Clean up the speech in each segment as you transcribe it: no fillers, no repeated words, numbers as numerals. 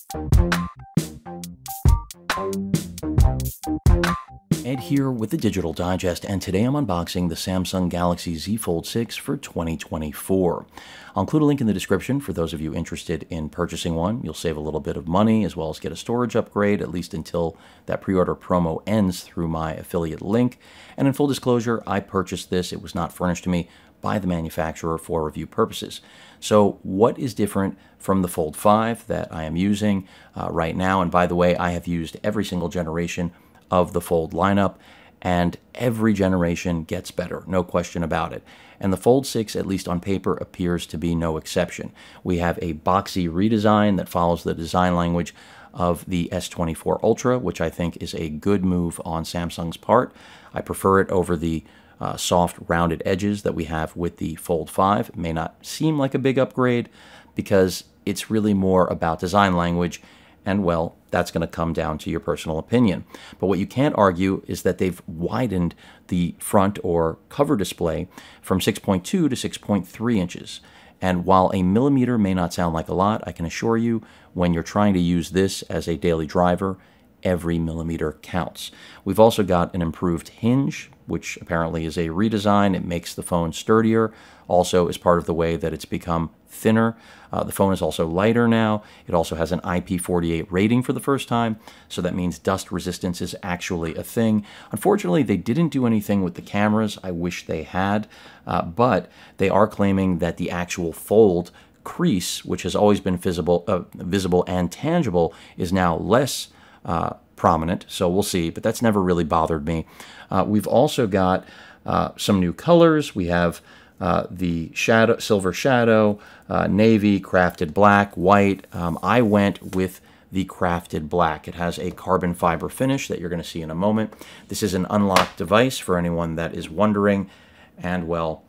Ed here with the Digital Digest, and today I'm unboxing the Samsung Galaxy Z Fold 6 for 2024. I'll include a link in the description for those of you interested in purchasing one. You'll save a little bit of money as well as get a storage upgrade, at least until that pre-order promo ends through my affiliate link. And in full disclosure, I purchased this. It was not furnished to me by the manufacturer for review purposes. So what is different from the Fold 5 that I am using right now? And by the way, I have used every single generation of the Fold lineup, and every generation gets better, no question about it. And the Fold 6, at least on paper, appears to be no exception. We have a boxy redesign that follows the design language of the S24 Ultra, which I think is a good move on Samsung's part. I prefer it over the soft rounded edges that we have with the Fold 5. It may not seem like a big upgrade because it's really more about design language, and well, that's going to come down to your personal opinion. But what you can't argue is that they've widened the front or cover display from 6.2 to 6.3 inches. And while a millimeter may not sound like a lot, I can assure you when you're trying to use this as a daily driver, every millimeter counts. We've also got an improved hinge, which apparently is a redesign. It makes the phone sturdier, also as part of the way that it's become thinner. The phone is also lighter now. It also has an IP48 rating for the first time, so that means dust resistance is actually a thing. Unfortunately, they didn't do anything with the cameras. I wish they had, but they are claiming that the actual fold crease, which has always been visible and tangible, is now less prominent, so we'll see, but that's never really bothered me. We've also got some new colors. We have the silver shadow, navy, crafted black, white. I went with the crafted black. It has a carbon fiber finish that you're going to see in a moment. This is an unlocked device for anyone that is wondering, and well,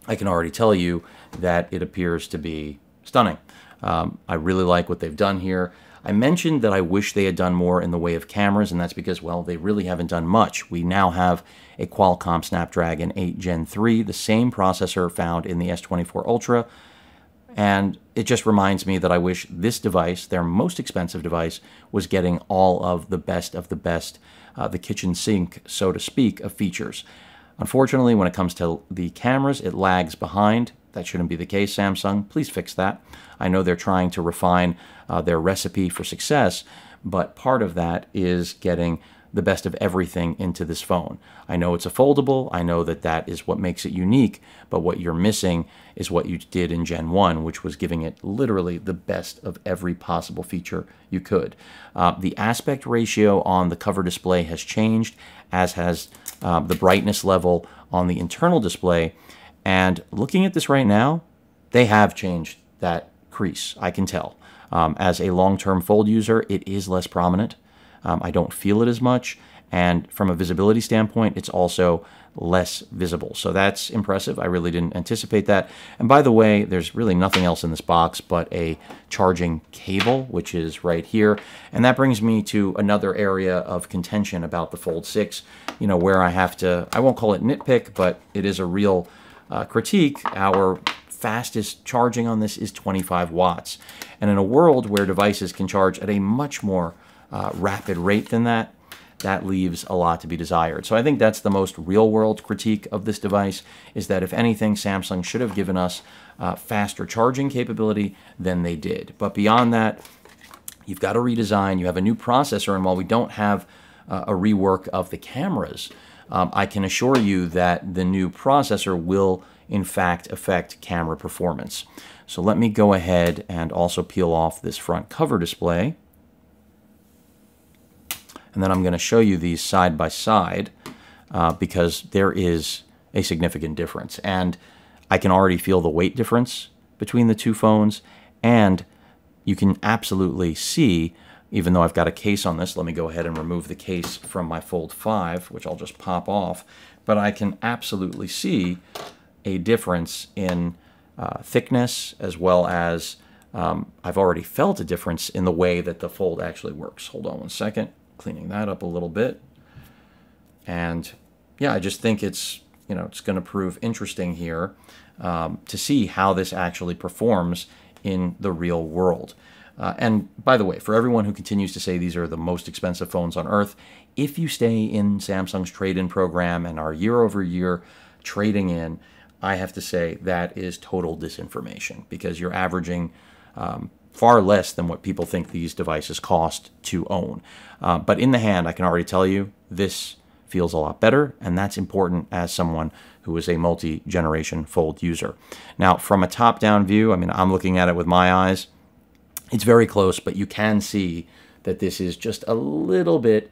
I can already tell you that it appears to be stunning. I really like what they've done here. I mentioned that I wish they had done more in the way of cameras, and that's because, well, they really haven't done much. We now have a Qualcomm Snapdragon 8 Gen 3, the same processor found in the S24 Ultra, and it just reminds me that I wish this device, their most expensive device, was getting all of the best, the kitchen sink, so to speak, of features. Unfortunately, when it comes to the cameras, it lags behind. That shouldn't be the case, Samsung. Please fix that. I know they're trying to refine their recipe for success, but part of that is getting the best of everything into this phone. I know it's a foldable. I know that that is what makes it unique, but what you're missing is what you did in Gen 1, which was giving it literally the best of every possible feature you could. The aspect ratio on the cover display has changed, as has the brightness level on the internal display. And looking at this right now, they have changed that crease, I can tell. As a long-term Fold user, it is less prominent. I don't feel it as much. And from a visibility standpoint, it's also less visible. So that's impressive. I really didn't anticipate that. And by the way, there's really nothing else in this box but a charging cable, which is right here. And that brings me to another area of contention about the Fold 6, you know, where I have to, I won't call it nitpick, but it is a real critique. Our fastest charging on this is 25 watts. And in a world where devices can charge at a much more rapid rate than that, that leaves a lot to be desired. So I think that's the most real-world critique of this device, is that if anything, Samsung should have given us faster charging capability than they did. But beyond that, you've got a redesign, you have a new processor, and while we don't have a rework of the cameras, I can assure you that the new processor will, in fact, affect camera performance. So let me go ahead and also peel off this front cover display. And then I'm going to show you these side by side because there is a significant difference. And I can already feel the weight difference between the two phones. And you can absolutely see, even though I've got a case on this, let me go ahead and remove the case from my Fold 5, which I'll just pop off. But I can absolutely see a difference in thickness, as well as I've already felt a difference in the way that the Fold actually works. Hold on one second. Cleaning that up a little bit. And yeah, I just think it's, you know, it's going to prove interesting here to see how this actually performs in the real world. And by the way, for everyone who continues to say these are the most expensive phones on earth, if you stay in Samsung's trade-in program and are year over year trading in, I have to say that is total disinformation, because you're averaging far less than what people think these devices cost to own. But in the hand, I can already tell you, this feels a lot better, and that's important as someone who is a multi-generation Fold user. Now, from a top-down view, I mean, I'm looking at it with my eyes. It's very close, but you can see that this is just a little bit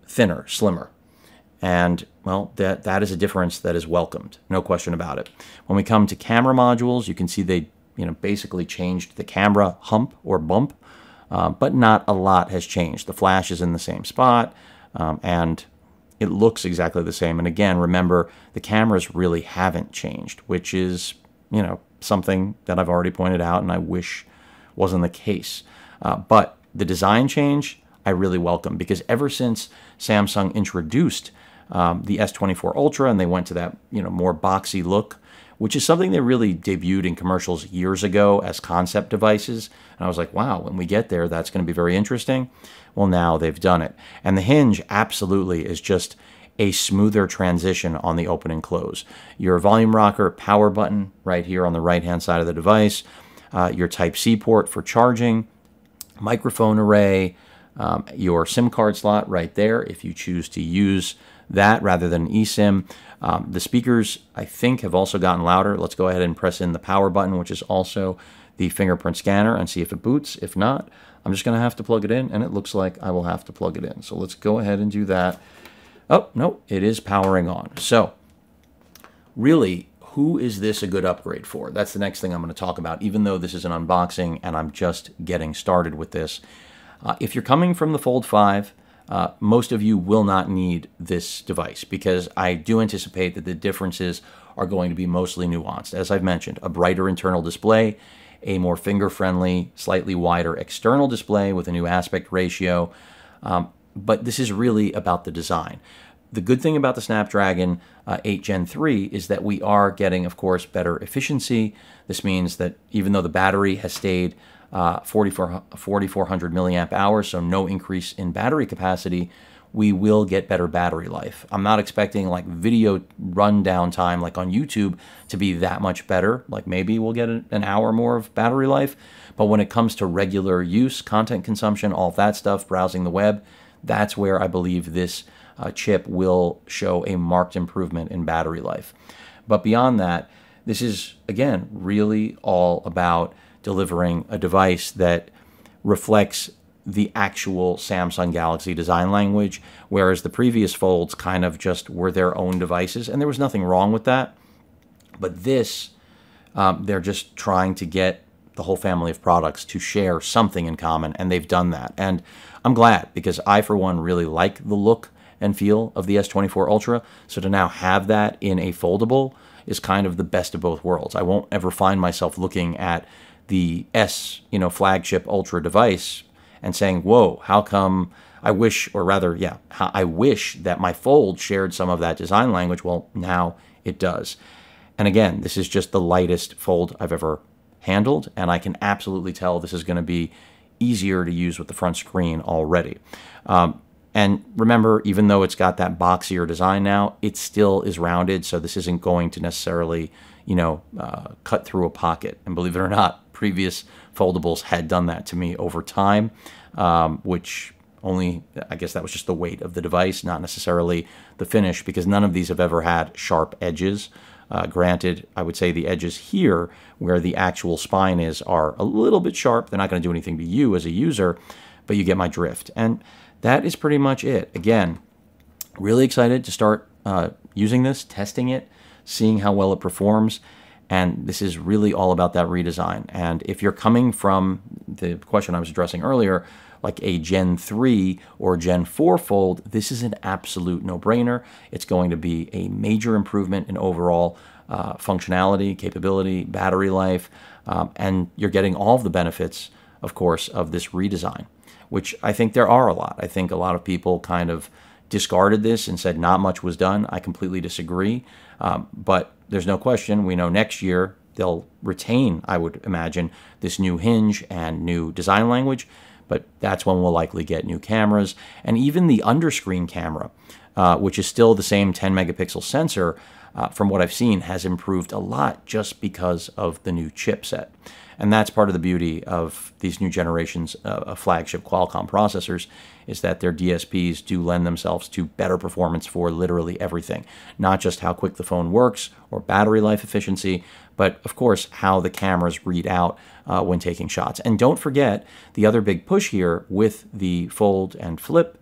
thinner, slimmer. And, well, that is a difference that is welcomed, no question about it. When we come to camera modules, you can see they basically changed the camera hump or bump, but not a lot has changed. The flash is in the same spot, and it looks exactly the same. And again, remember, the cameras really haven't changed, which is, something that I've already pointed out, and I wish wasn't the case. But the design change, I really welcome, because ever since Samsung introduced the S24 Ultra and they went to that, more boxy look, which is something they really debuted in commercials years ago as concept devices. And I was like, wow, when we get there, that's going to be very interesting. Well, now they've done it. And the hinge absolutely is just a smoother transition on the open and close. Your volume rocker power button right here on the right-hand side of the device, your Type-C port for charging, microphone array, your SIM card slot right there if you choose to use that rather than eSIM. The speakers, I think, have also gotten louder. Let's go ahead and press in the power button, which is also the fingerprint scanner, and see if it boots. If not, I'm just going to have to plug it in, and it looks like I will have to plug it in. So let's go ahead and do that. Oh, no, it is powering on. So really, who is this a good upgrade for? That's the next thing I'm going to talk about, even though this is an unboxing and I'm just getting started with this. If you're coming from the Fold 5, most of you will not need this device, because I do anticipate that the differences are going to be mostly nuanced. As I've mentioned, a brighter internal display, a more finger-friendly, slightly wider external display with a new aspect ratio, but this is really about the design. The good thing about the Snapdragon 8 Gen 3 is that we are getting, of course, better efficiency. This means that even though the battery has stayed 4,400 milliamp hours, so no increase in battery capacity, we will get better battery life. I'm not expecting like video rundown time like on YouTube to be that much better. Like maybe we'll get an hour more of battery life, but when it comes to regular use, content consumption, all of that stuff, browsing the web, that's where I believe this chip will show a marked improvement in battery life. But beyond that, this is, again, really all about delivering a device that reflects the actual Samsung Galaxy design language, whereas the previous Folds kind of just were their own devices, and there was nothing wrong with that. But this, they're just trying to get the whole family of products to share something in common, and they've done that. And I'm glad, because I, for one, really like the look and feel of the S24 Ultra, so to now have that in a foldable is kind of the best of both worlds. I won't ever find myself looking at the S, flagship Ultra device and saying, whoa, how come I wish, or rather, yeah, I wish that my Fold shared some of that design language. Well, now it does. And again, this is just the lightest Fold I've ever handled, and I can absolutely tell this is going to be easier to use with the front screen already. And remember, even though it's got that boxier design now, it still is rounded, so this isn't going to necessarily, cut through a pocket. And believe it or not, previous foldables had done that to me over time, which only, I guess that was just the weight of the device, not necessarily the finish, because none of these have ever had sharp edges. Granted, I would say the edges here, where the actual spine is, are a little bit sharp. They're not going to do anything to you as a user, but you get my drift. And that is pretty much it. Again, really excited to start using this, testing it, seeing how well it performs. And this is really all about that redesign. And if you're coming from the question I was addressing earlier, like a Gen 3 or Gen 4 Fold, this is an absolute no-brainer. It's going to be a major improvement in overall functionality, capability, battery life, and you're getting all of the benefits, of course, of this redesign, which I think there are a lot. I think a lot of people kind of discarded this and said not much was done. I completely disagree. But there's no question, we know next year they'll retain, I would imagine, this new hinge and new design language, but that's when we'll likely get new cameras. And even the underscreen camera, which is still the same 10 megapixel sensor, from what I've seen, has improved a lot just because of the new chipset. And that's part of the beauty of these new generations of flagship Qualcomm processors, is that their DSPs do lend themselves to better performance for literally everything. Not just how quick the phone works or battery life efficiency, but of course how the cameras read out when taking shots. And don't forget the other big push here with the Fold and Flip,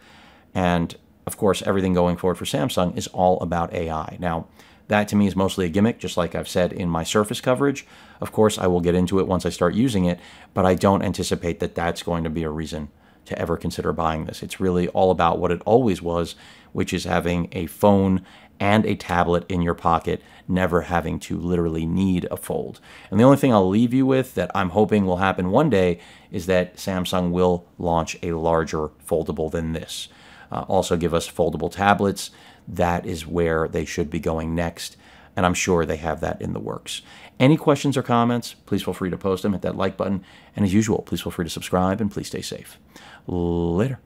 and of course everything going forward for Samsung, is all about AI. Now, that to me is mostly a gimmick, just like I've said in my Surface coverage. Of course, I will get into it once I start using it, but I don't anticipate that that's going to be a reason to ever consider buying this. It's really all about what it always was, which is having a phone and a tablet in your pocket, never having to literally need a fold. And the only thing I'll leave you with that I'm hoping will happen one day is that Samsung will launch a larger foldable than this. Also give us foldable tablets. That is where they should be going next, and I'm sure they have that in the works. Any questions or comments, please feel free to post them. Hit that like button, and as usual, please feel free to subscribe, and please stay safe. Later.